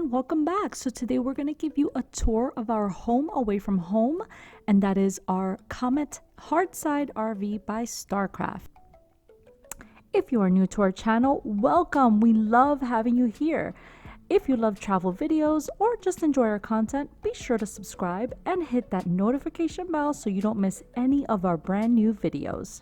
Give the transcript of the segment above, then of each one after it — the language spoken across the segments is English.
everyone, welcome back. So today we're going to give you a tour of our home away from home, and that is our Comet Hardside RV by Starcraft. If you are new to our channel, welcome. We love having you here. If you love travel videos or just enjoy our content, be sure to subscribe and hit that notification bell so you don't miss any of our brand new videos.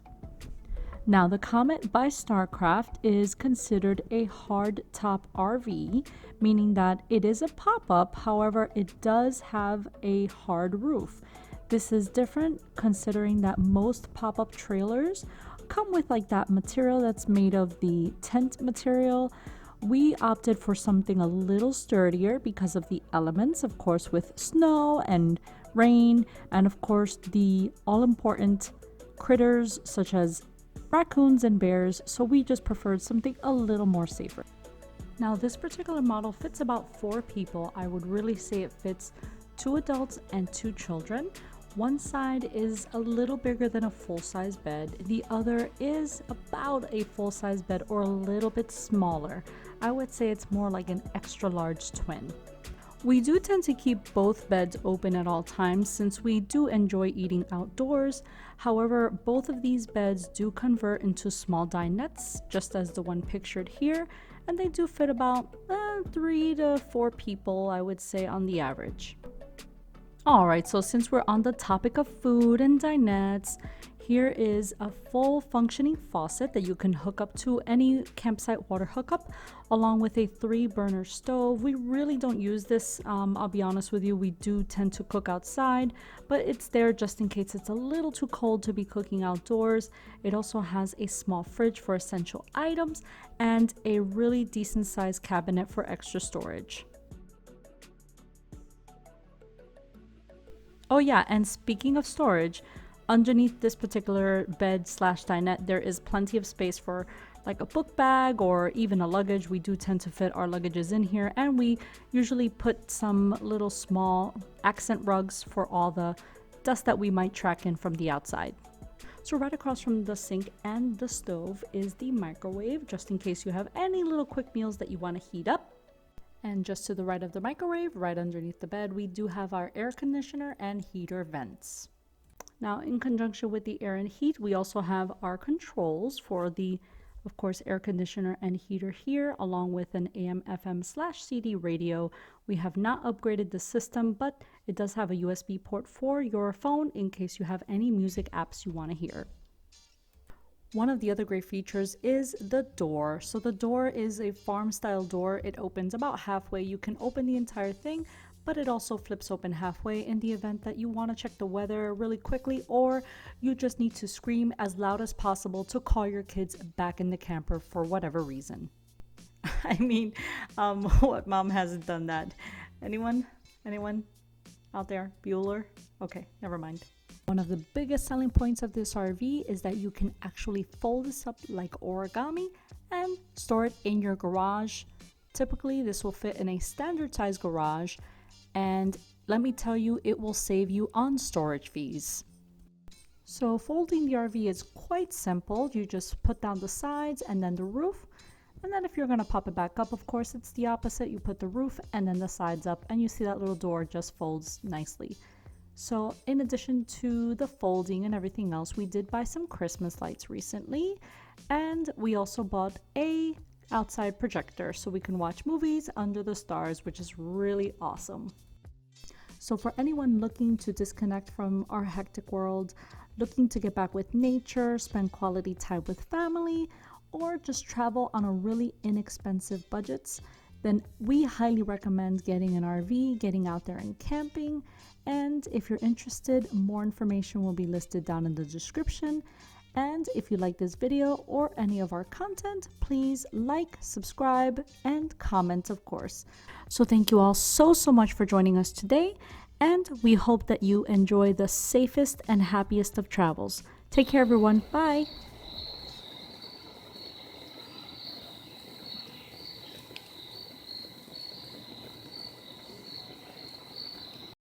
Now, the Comet by Starcraft is considered a hardtop RV, meaning that it is a pop-up, however, it does have a hard roof. This is different considering that most pop-up trailers come with like that material that's made of the tent material. We opted for something a little sturdier because of the elements, of course, with snow and rain, and of course the all-important critters such as raccoons and bears, so we just preferred something a little more safer. Now, this particular model fits about 4 people. I would really say it fits 2 adults and 2 children. One side is a little bigger than a full-size bed. The other is about a full-size bed or a little bit smaller. I would say it's more like an extra large twin. We do tend to keep both beds open at all times since we do enjoy eating outdoors. However, both of these beds do convert into small dinettes, just as the one pictured here, and they do fit about 3 to 4 people, I would say, on the average. Alright, so since we're on the topic of food and dinettes, here is a full functioning faucet that you can hook up to any campsite water hookup, along with a 3-burner stove. We really don't use this, I'll be honest with you. We do tend to cook outside, but it's there just in case it's a little too cold to be cooking outdoors. It also has a small fridge for essential items and a really decent sized cabinet for extra storage. Oh yeah, and speaking of storage, underneath this particular bed slash dinette, there is plenty of space for like a book bag or even a luggage. We do tend to fit our luggages in here, and we usually put some little small accent rugs for all the dust that we might track in from the outside. So right across from the sink and the stove is the microwave, just in case you have any little quick meals that you want to heat up. And just to the right of the microwave, right underneath the bed, we do have our air conditioner and heater vents. Now, in conjunction with the air and heat, we also have our controls for the, of course, air conditioner and heater here, along with an AM/FM/CD radio. We have not upgraded the system, but it does have a USB port for your phone in case you have any music apps you want to hear. One of the other great features is the door. So the door is a farm style door. It opens about halfway. You can open the entire thing, but it also flips open halfway in the event that you want to check the weather really quickly, or you just need to scream as loud as possible to call your kids back in the camper for whatever reason. I mean, what mom hasn't done that? Anyone out there? Bueller? Okay, never mind. One of the biggest selling points of this RV is that you can actually fold this up like origami and store it in your garage. Typically, this will fit in a standard size garage, and let me tell you, it will save you on storage fees. So folding the RV is quite simple. You just put down the sides and then the roof. And then if you're going to pop it back up, of course, it's the opposite. You put the roof and then the sides up, and you see that little door just folds nicely. So in addition to the folding and everything else, we did buy some Christmas lights recently, and we also bought a outside projector so we can watch movies under the stars, which is really awesome. So for anyone looking to disconnect from our hectic world, looking to get back with nature, spend quality time with family, or just travel on a really inexpensive budgets, then we highly recommend getting an RV, getting out there and camping. And if you're interested, more information will be listed down in the description. And if you like this video or any of our content, please like, subscribe, and comment, of course. So thank you all so much for joining us today, and we hope that you enjoy the safest and happiest of travels. Take care, everyone. Bye.